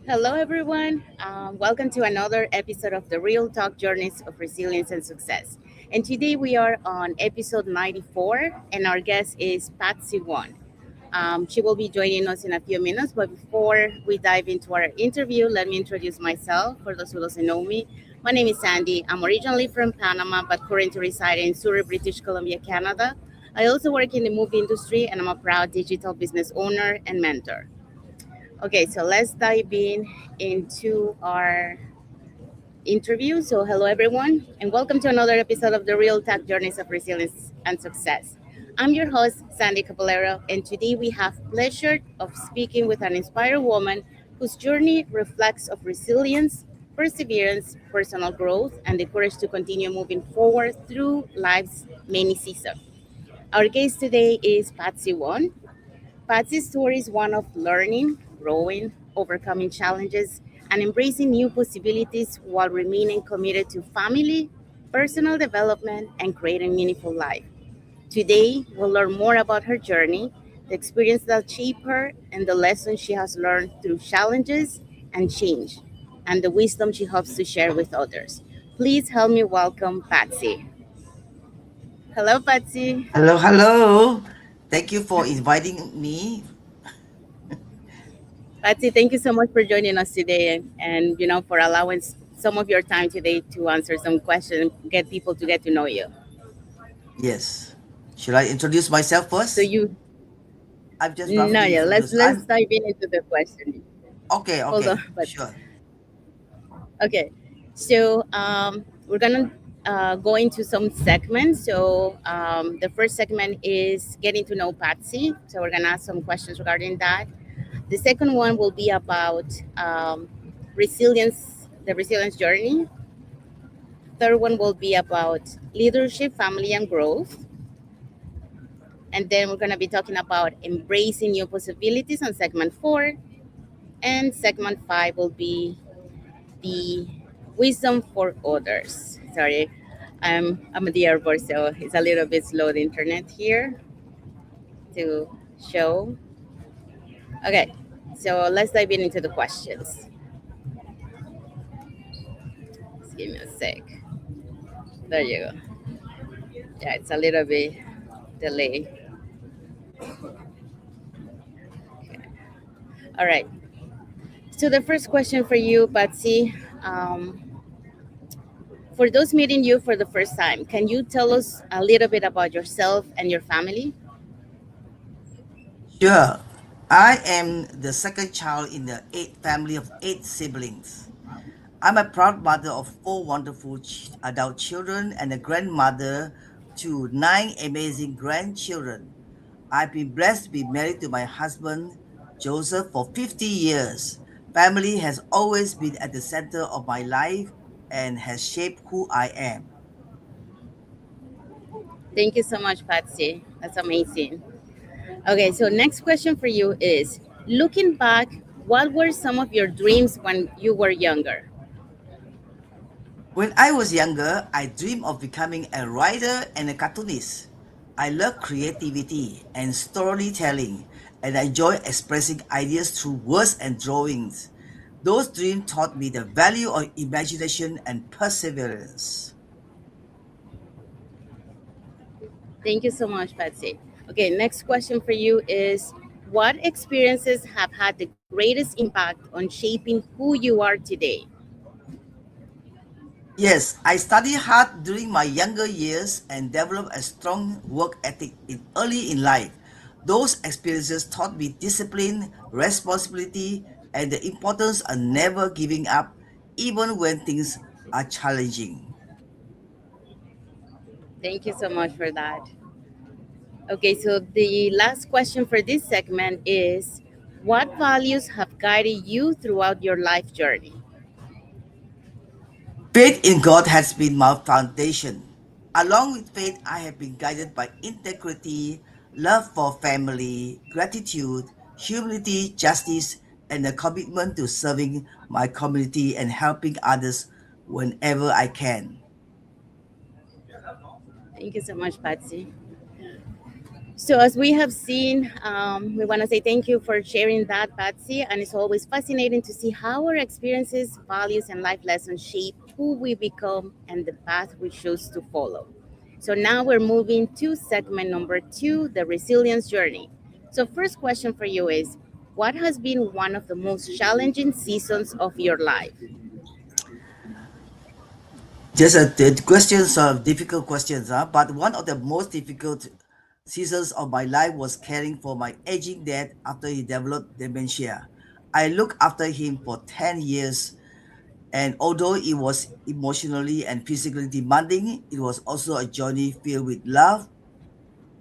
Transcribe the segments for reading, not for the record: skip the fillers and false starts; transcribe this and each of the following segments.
Hello, everyone. Welcome to another episode of the Real Talk Journeys of Resilience and Success. And today we are on episode 94, and our guest is Patsy Hwong. She will be joining us in a few minutes, but before we dive into our interview, let me introduce myself. For those who doesn't know me, my name is Sandy. I'm originally from Panama, but currently residing in Surrey, British Columbia, Canada. I also work in the movie industry, and I'm a proud digital business owner and mentor. Okay, so let's dive into our interview. So, hello everyone, and welcome to another episode of the Real Tech Journeys of Resilience and Success. I'm your host, Sandy Caballero, and today we have pleasure of speaking with an inspired woman whose journey reflects of resilience, perseverance, personal growth, and the courage to continue moving forward through life's many seasons. Our guest today is Patsy Won. Patsy's story is one of learning, growing, overcoming challenges, and embracing new possibilities while remaining committed to family, personal development, and creating meaningful life. Today, we'll learn more about her journey, the experience that shaped her, and the lessons she has learned through challenges and change, and the wisdom she hopes to share with others. Please help me welcome Patsy. Hello, Patsy. Hello, hello. Thank you for inviting me. Patsy, thank you so much for joining us today and for allowing some of your time today to answer some questions, get people to get to know you. Yes. Should I introduce myself So first? you I've just no, roughly yeah, let's introduced. let's dive in into the question. Okay, Hold on, okay, but sure. okay. So we're gonna go into some segments. So the first segment is getting to know Patsy. So we're gonna ask some questions regarding that. The second one will be about resilience, the resilience journey. Third one will be about leadership, family, and growth. And then we're going to be talking about embracing new possibilities on segment four. And segment five will be the wisdom for others. Sorry, I'm at the airport, so it's a little bit slow the internet here to show. Okay, so let's dive into the questions. Just give me a sec. There you go. Yeah, it's a little bit delay. All right. So the first question for you, Patsy, for those meeting you for the first time, can you tell us a little bit about yourself and your family? Sure. I am the second child in the eight family of eight siblings. I'm a proud mother of four wonderful adult children and a grandmother to nine amazing grandchildren. I've been blessed to be married to my husband, Joseph, for 50 years. Family has always been at the center of my life and has shaped who I am. Thank you so much, Patsy. That's amazing. Okay, so next question for you is looking back, what were some of your dreams when you were younger? When I was younger, I dreamed of becoming a writer and a cartoonist. I love creativity and storytelling, and I enjoy expressing ideas through words and drawings. Those dreams taught me the value of imagination and perseverance. Thank you so much, Patsy. Okay, next question for you is what experiences have had the greatest impact on shaping who you are today? Yes, I studied hard during my younger years and developed a strong work ethic early in life. Those experiences taught me discipline, responsibility, and the importance of never giving up, even when things are challenging. Thank you so much for that. Okay, so the last question for this segment is what values have guided you throughout your life journey? Faith in God has been my foundation. Along with faith, I have been guided by integrity, love for family, gratitude, humility, justice, and a commitment to serving my community and helping others whenever I can. Thank you so much, Patsy. So, as we have seen, we want to say thank you for sharing that, Patsy. And it's always fascinating to see how our experiences, values, and life lessons shape who we become and the path we choose to follow. So, now we're moving to segment number two, the resilience journey. So, first question for you is, what has been one of the most challenging seasons of your life? Just the questions are difficult questions, huh? But one of the most difficult seasons of my life was caring for my aging dad after he developed dementia. I looked after him for 10 years, and although it was emotionally and physically demanding, it was also a journey filled with love,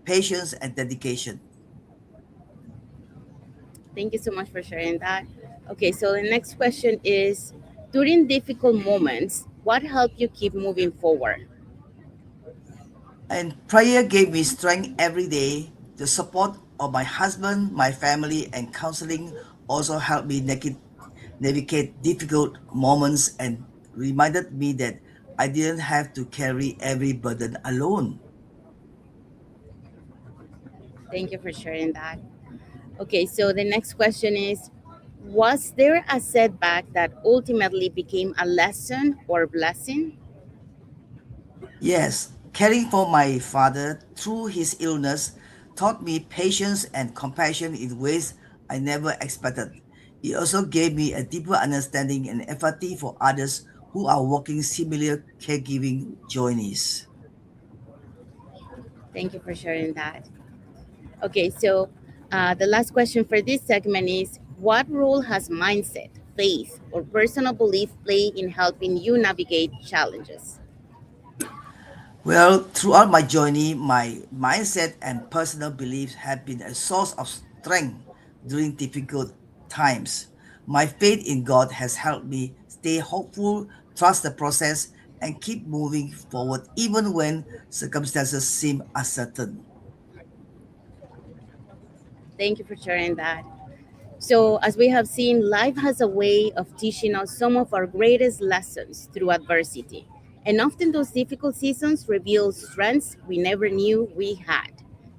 patience, and dedication. Thank you so much for sharing that. Okay, so the next question is, during difficult moments, what helped you keep moving forward? And prayer gave me strength every day. The support of my husband, my family, and counseling also helped me navigate difficult moments and reminded me that I didn't have to carry every burden alone. Thank you for sharing that. Okay, so the next question is, was there a setback that ultimately became a lesson or blessing? Yes, caring for my father through his illness taught me patience and compassion in ways I never expected. It also gave me a deeper understanding and empathy for others who are walking similar caregiving journeys. Thank you for sharing that. Okay, so the last question for this segment is, what role has mindset, faith, or personal belief play in helping you navigate challenges? Well, throughout my journey, my mindset and personal beliefs have been a source of strength during difficult times. My faith in God has helped me stay hopeful, trust the process, and keep moving forward even when circumstances seem uncertain. Thank you for sharing that. So, as we have seen, life has a way of teaching us some of our greatest lessons through adversity. And often those difficult seasons reveal strengths we never knew we had.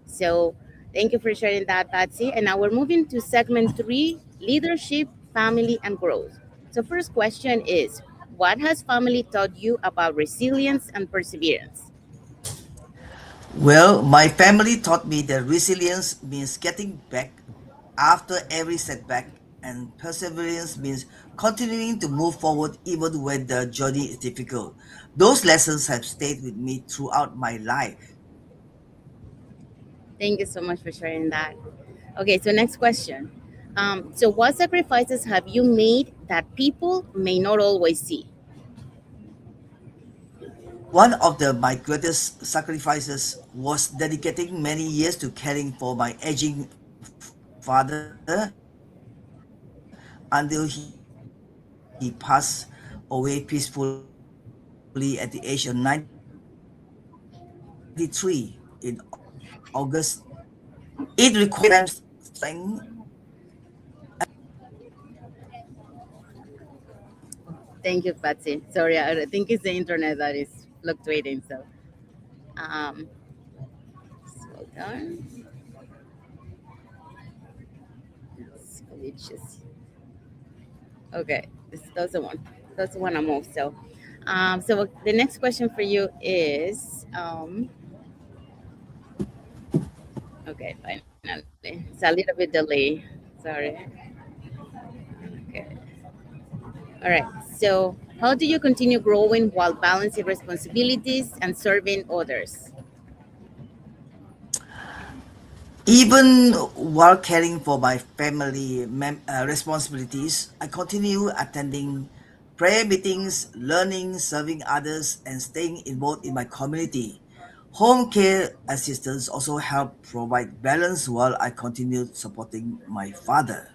So, thank you for sharing that, Patsy. And now we're moving to segment three, leadership, family, and growth. So, first question is, what has family taught you about resilience and perseverance? Well, my family taught me that resilience means getting back after every setback, and perseverance means continuing to move forward even when the journey is difficult. Those lessons have stayed with me throughout my life. Thank you so much for sharing that. Okay, so next question. So, what sacrifices have you made that people may not always see? One of my greatest sacrifices was dedicating many years to caring for my aging father until he passed away peacefully at the age of 93 in August. It required strength, Thank you, Patsy. Sorry, I think it's the internet that is fluctuating. So, um, slow down. It's glitches. Okay, that's the one. That's the one I moved. So, so the next question for you is, okay, finally, it's a little bit delay. Sorry. Okay. All right. So, how do you continue growing while balancing responsibilities and serving others? Even while caring for my responsibilities, I continue attending prayer meetings, learning, serving others, and staying involved in my community. Home care assistants also help provide balance while I continue supporting my father.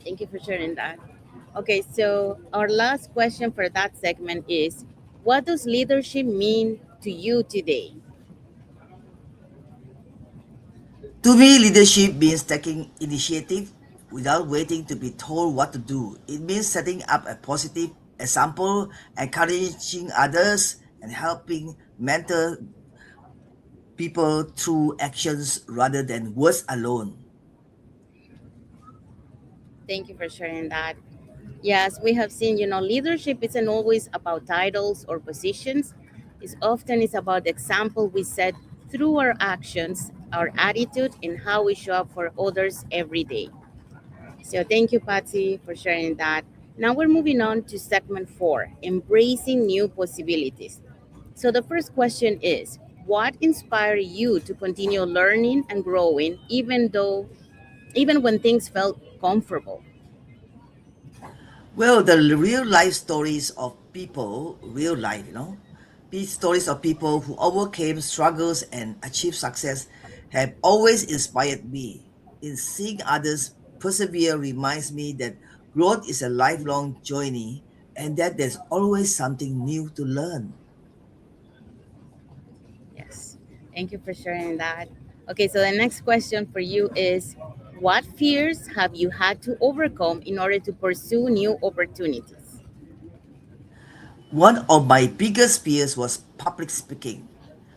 Thank you for sharing that. Okay, so our last question for that segment is, what does leadership mean to you today? To me, leadership means taking initiative without waiting to be told what to do. It means setting up a positive example, encouraging others, and helping mentor people through actions rather than words alone. Thank you for sharing that. Yes, we have seen, leadership isn't always about titles or positions. It's often is about the example we set through our actions, our attitude, and how we show up for others every day. So thank you, Patsy, for sharing that. Now we're moving on to segment four, embracing new possibilities. So the first question is, what inspired you to continue learning and growing even when things felt comfortable? Well, the real life stories of people, real life, stories of people who overcame struggles and achieved success have always inspired me. In seeing others persevere reminds me that growth is a lifelong journey and that there's always something new to learn. Yes. Thank you for sharing that. Okay, so the next question for you is, what fears have you had to overcome in order to pursue new opportunities? One of my biggest fears was public speaking.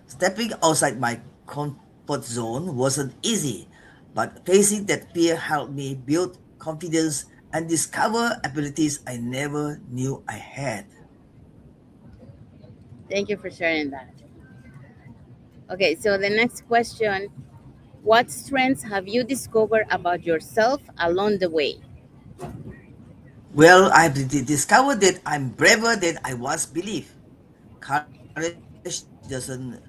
Stepping outside my comfort zone wasn't easy, but facing that fear helped me build confidence and discover abilities I never knew I had. Thank you for sharing that. Okay, so the next question, what strengths have you discovered about yourself along the way? Well, I've discovered that I'm braver than I once believed. Courage doesn't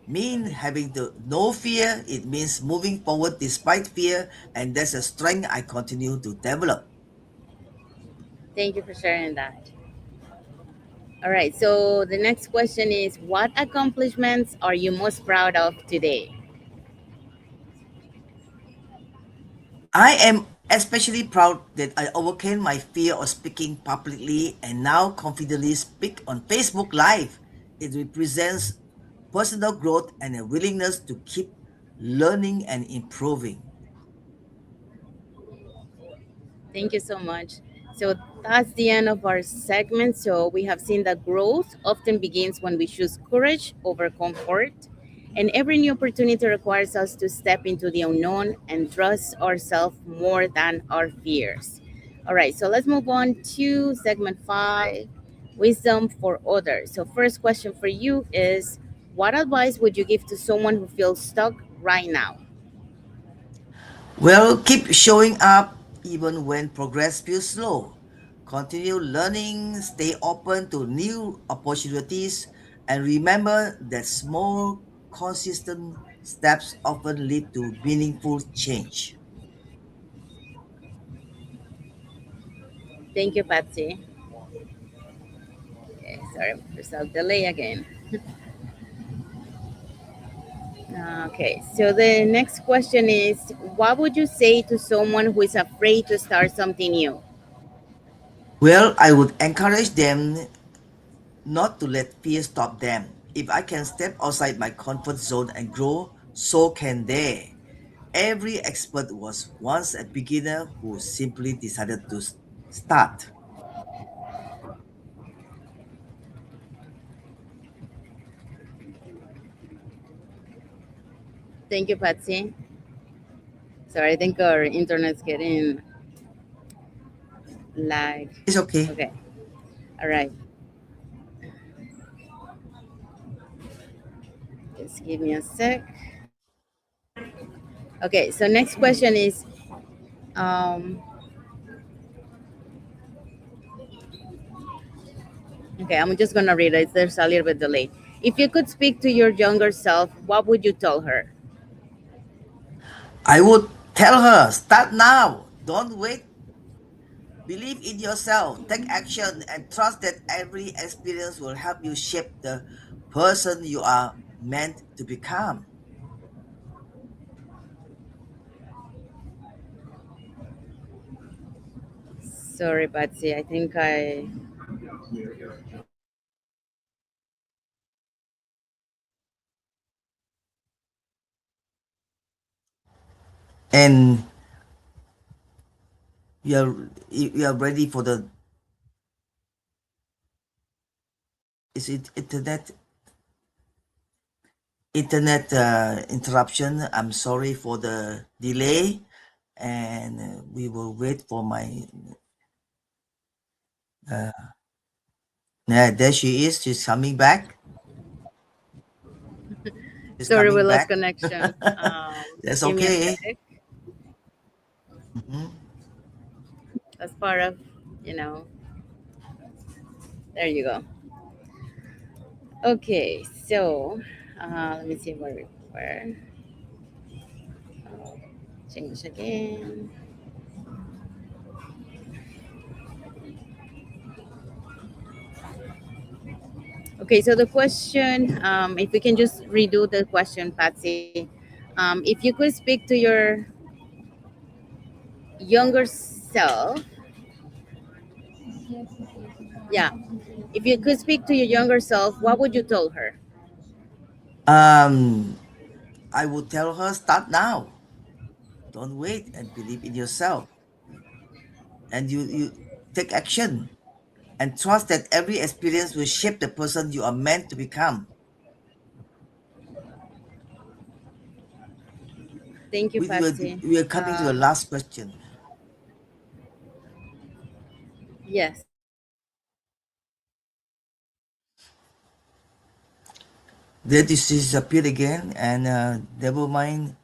mean having no fear, it means moving forward despite fear, and that's a strength I continue to develop. Thank you for sharing that. All right, so the next question is, what accomplishments are you most proud of today? I am especially proud that I overcame my fear of speaking publicly and now confidently speak on Facebook Live. It represents personal growth and a willingness to keep learning and improving. Thank you so much. So that's the end of our segment. So we have seen that growth often begins when we choose courage over comfort. And every new opportunity requires us to step into the unknown and trust ourselves more than our fears. All right, so let's move on to segment five, wisdom for others. So, first question for you is, what advice would you give to someone who feels stuck right now? Well, keep showing up even when progress feels slow. Continue learning, stay open to new opportunities, and remember that small, consistent steps often lead to meaningful change. Thank you, Patsy. Okay, sorry for self delay again. Okay, so the next question is, what would you say to someone who is afraid to start something new? Well, I would encourage them not to let fear stop them. If I can step outside my comfort zone and grow, so can they. Every expert was once a beginner who simply decided to start. Thank you, Patsy. Sorry, I think our internet's getting lag. It's okay. Okay, all right. Just give me a sec. Okay, so next question is, um, okay, I'm just gonna read it. There's a little bit delay. If you could speak to your younger self, what would you tell her? I would tell her, start now. Don't wait. Believe in yourself, take action, and trust that every experience will help you shape the person you are meant to become. Sorry, Patsy. I think I. And you are ready for the is it internet internet interruption. I'm sorry for the delay, and we will wait for my. Yeah, there she is. She's coming back. She's Sorry, we coming lost back. connection. That's Give me a okay. sec. Mhm. That's part of, you know, there you go. Okay, so let me see where we were. Change again. Okay, so the question, if we can just redo the question, Patsy. If you could speak to your younger self, yeah, if you could speak to your younger self, what would you tell her? Um, I would tell her start now. Don't wait and believe in yourself. And you take action and trust that every experience will shape the person you are meant to become. Thank you, We are, Patsy. we are coming to the last question. Yes. There this is appeared again, and never mind.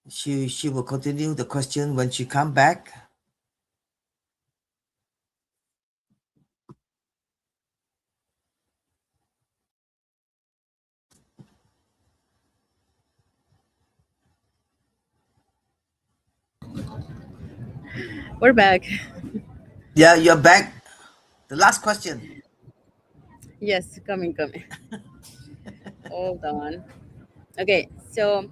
She will continue the question when she come back. We're back. Yeah, you're back. The last question. Yes, coming. Hold on. Okay, so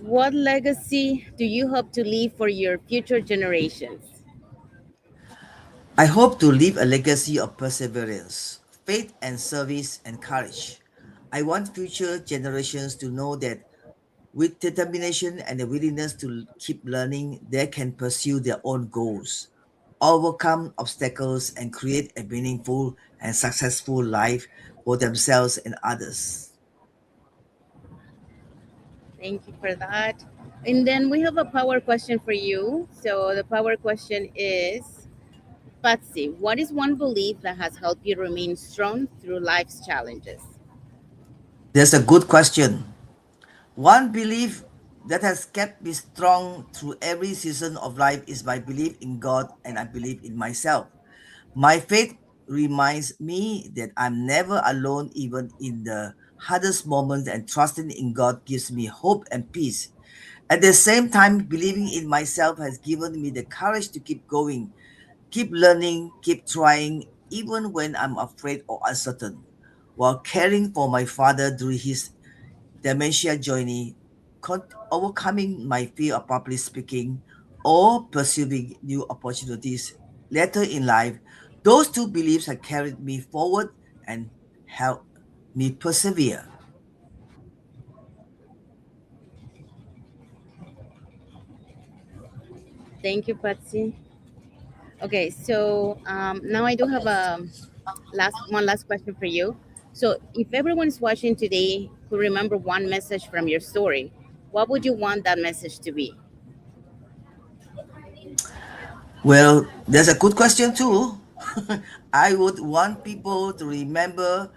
what legacy do you hope to leave for your future generations? I hope to leave a legacy of perseverance, faith and service and courage. I want future generations to know that with determination and the willingness to keep learning, they can pursue their own goals, overcome obstacles, and create a meaningful and successful life for themselves and others. Thank you for that. And then we have a power question for you. So the power question is, Patsy, what is one belief that has helped you remain strong through life's challenges? That's a good question. One belief that has kept me strong through every season of life is my belief in God and I believe in myself. My faith reminds me that I'm never alone, even in the hardest moments, and trusting in God gives me hope and peace. At the same time, believing in myself has given me the courage to keep going, keep learning, keep trying, even when I'm afraid or uncertain. While caring for my father during his dementia journey, overcoming my fear of public speaking, or pursuing new opportunities later in life, those two beliefs have carried me forward and helped me persevere. Thank you, Patsy. Okay, so now I do have a last question for you. So if everyone is watching today could remember one message from your story, what would you want that message to be? Well, that's a good question too. I would want people to remember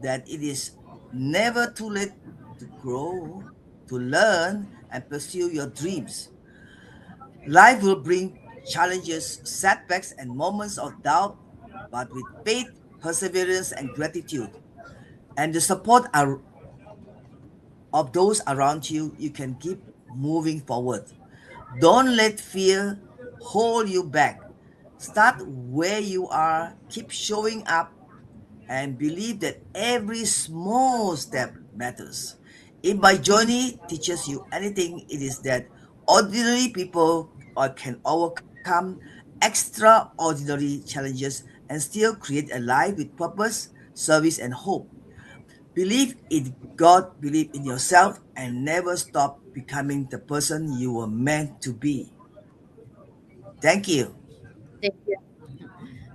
that it is never too late to grow, to learn, and pursue your dreams. Life will bring challenges, setbacks, and moments of doubt, but with faith, perseverance, and gratitude, and the support of those around you, you can keep moving forward. Don't let fear hold you back. Start where you are, keep showing up, and believe that every small step matters. If my journey teaches you anything, it is that ordinary people can overcome extraordinary challenges and still create a life with purpose, service, and hope. Believe in God, believe in yourself, and never stop becoming the person you were meant to be. Thank you. Thank you.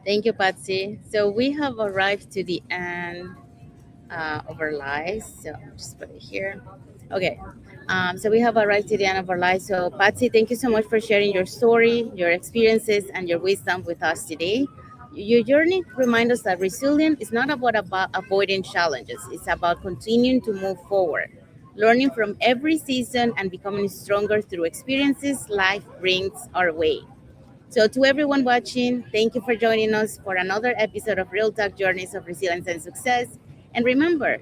Thank you, Patsy. So we have arrived to the end of our lives. So I'll just put it here. Okay. So we have arrived to the end of our lives. So Patsy, thank you so much for sharing your story, your experiences, and your wisdom with us today. Your journey reminds us that resilience is not about avoiding challenges. It's about continuing to move forward, learning from every season and becoming stronger through experiences life brings our way. So, to everyone watching, thank you for joining us for another episode of Real Talk Journeys of Resilience and Success. And remember,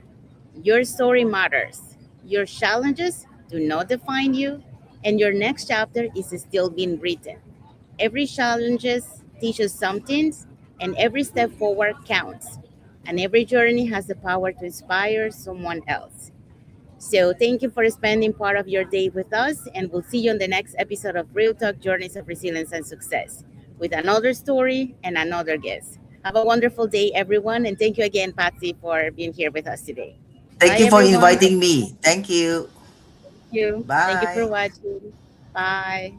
your story matters. Your challenges do not define you, and your next chapter is still being written. Every challenge teaches something, and every step forward counts. And every journey has the power to inspire someone else. So thank you for spending part of your day with us, and we'll see you on the next episode of Real Talk Journeys of Resilience and Success with another story and another guest. Have a wonderful day, everyone, and thank you again, Patsy, for being here with us today. Thank Bye, you for everyone. inviting me. Thank you. Thank you. Thank you for Bye. watching. Bye.